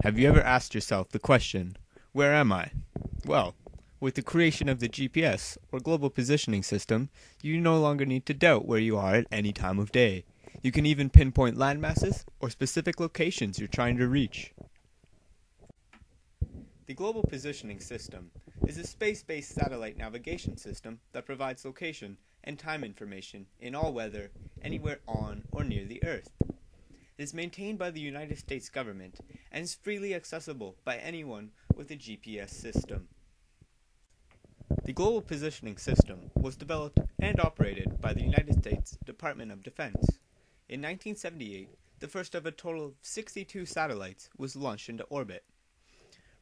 Have you ever asked yourself the question, where am I? Well, with the creation of the GPS, or Global Positioning System, you no longer need to doubt where you are at any time of day. You can even pinpoint landmasses or specific locations you're trying to reach. The Global Positioning System is a space-based satellite navigation system that provides location and time information in all weather, anywhere on or near the Earth. It is maintained by the United States government and is freely accessible by anyone with a GPS system. The Global Positioning System was developed and operated by the United States Department of Defense. In 1978, the first of a total of 62 satellites was launched into orbit.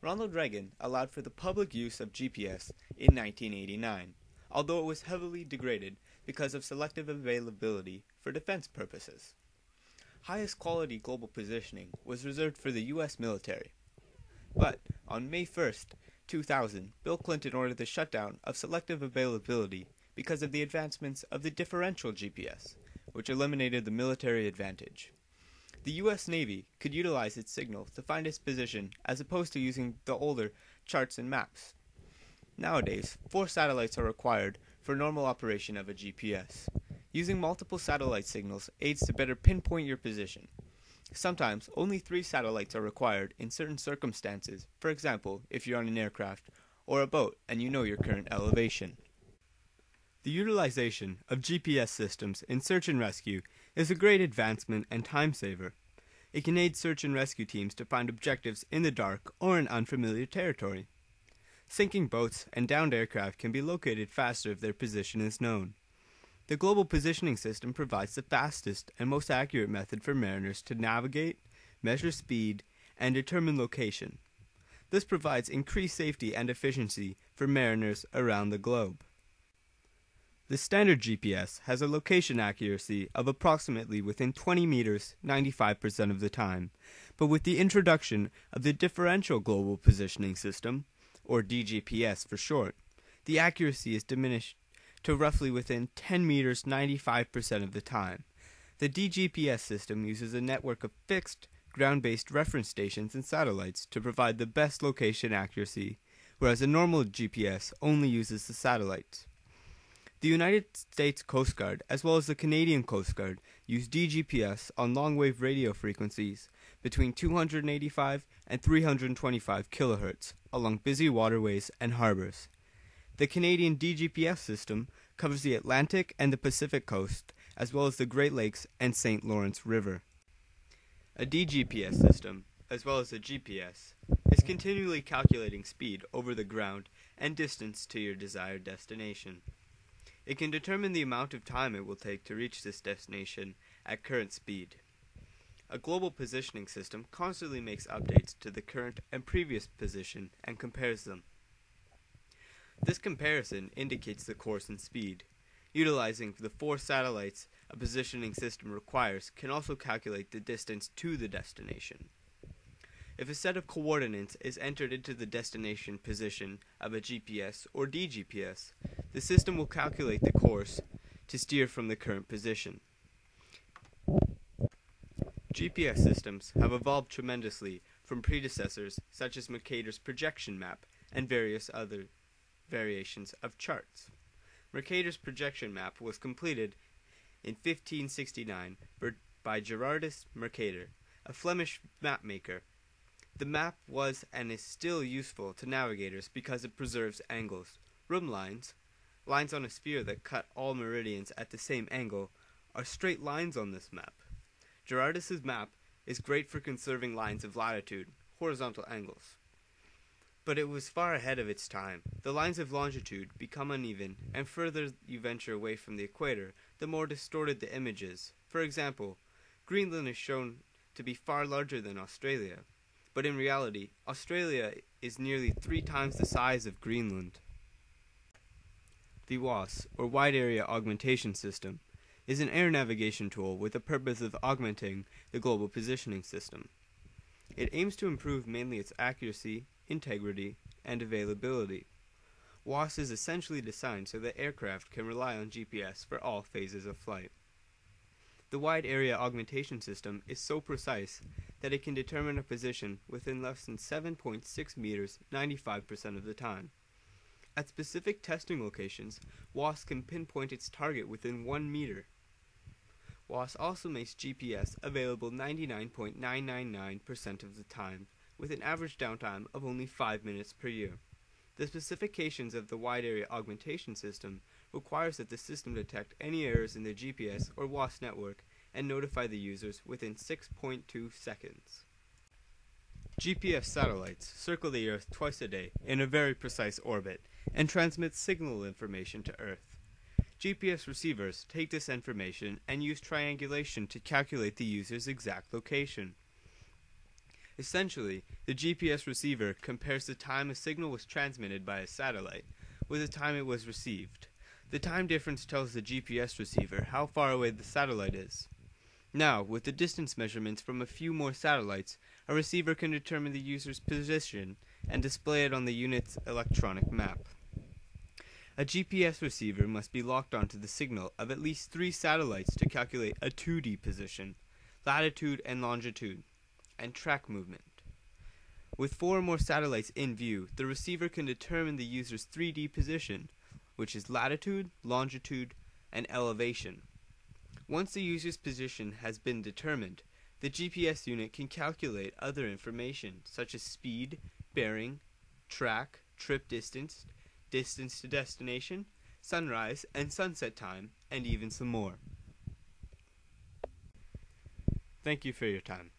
Ronald Reagan allowed for the public use of GPS in 1989, although it was heavily degraded because of selective availability for defense purposes. Highest quality global positioning was reserved for the U.S. military. But on May 1st, 2000, Bill Clinton ordered the shutdown of selective availability because of the advancements of the differential GPS, which eliminated the military advantage. The U.S. Navy could utilize its signal to find its position as opposed to using the older charts and maps. Nowadays, 4 satellites are required for normal operation of a GPS. Using multiple satellite signals aids to better pinpoint your position. Sometimes, only 3 satellites are required in certain circumstances, for example, if you're on an aircraft or a boat and you know your current elevation. The utilization of GPS systems in search and rescue is a great advancement and time saver. It can aid search and rescue teams to find objectives in the dark or in unfamiliar territory. Sinking boats and downed aircraft can be located faster if their position is known. The Global Positioning System provides the fastest and most accurate method for mariners to navigate, measure speed, and determine location. This provides increased safety and efficiency for mariners around the globe. The standard GPS has a location accuracy of approximately within 20 meters 95% of the time, but with the introduction of the Differential Global Positioning System, or DGPS for short, the accuracy is diminished to roughly within 10 meters 95% of the time. The DGPS system uses a network of fixed, ground-based reference stations and satellites to provide the best location accuracy, whereas a normal GPS only uses the satellites. The United States Coast Guard, as well as the Canadian Coast Guard, use DGPS on long-wave radio frequencies between 285 and 325 kHz along busy waterways and harbors. The Canadian DGPS system covers the Atlantic and the Pacific coast, as well as the Great Lakes and St. Lawrence River. A DGPS system, as well as a GPS, is continually calculating speed over the ground and distance to your desired destination. It can determine the amount of time it will take to reach this destination at current speed. A global positioning system constantly makes updates to the current and previous position and compares them. This comparison indicates the course and speed. Utilizing the 4 satellites a positioning system requires can also calculate the distance to the destination. If a set of coordinates is entered into the destination position of a GPS or DGPS, the system will calculate the course to steer from the current position. GPS systems have evolved tremendously from predecessors such as Mercator's projection map and various other variations of charts. Mercator's projection map was completed in 1569 by Gerardus Mercator, a Flemish mapmaker. The map was and is still useful to navigators because it preserves angles. Rhumb lines, lines on a sphere that cut all meridians at the same angle, are straight lines on this map. Gerardus's map is great for conserving lines of latitude, horizontal angles. But it was far ahead of its time. The lines of longitude become uneven, and further you venture away from the equator, the more distorted the image is. For example, Greenland is shown to be far larger than Australia, but in reality, Australia is nearly 3 times the size of Greenland. The WAS, or Wide Area Augmentation System, is an air navigation tool with the purpose of augmenting the Global Positioning System. It aims to improve mainly its accuracy, integrity, and availability. WAS is essentially designed so that aircraft can rely on GPS for all phases of flight. The Wide Area Augmentation System is so precise that it can determine a position within less than 7.6 meters 95% of the time. At specific testing locations, WAS can pinpoint its target within 1 meter. WAS also makes GPS available 99.999% of the time, with an average downtime of only 5 minutes per year. The specifications of the Wide Area Augmentation System requires that the system detect any errors in the GPS or WAS network and notify the users within 6.2 seconds. GPS satellites circle the Earth twice a day in a very precise orbit and transmit signal information to Earth. GPS receivers take this information and use triangulation to calculate the user's exact location. Essentially, the GPS receiver compares the time a signal was transmitted by a satellite with the time it was received. The time difference tells the GPS receiver how far away the satellite is. Now, with the distance measurements from a few more satellites, a receiver can determine the user's position and display it on the unit's electronic map. A GPS receiver must be locked onto the signal of at least 3 satellites to calculate a 2D position, latitude and longitude, and track movement. With 4 or more satellites in view, the receiver can determine the user's 3D position, which is latitude, longitude, and elevation. Once the user's position has been determined, the GPS unit can calculate other information such as speed, bearing, track, trip distance, distance to destination, sunrise and sunset time, and even some more. Thank you for your time.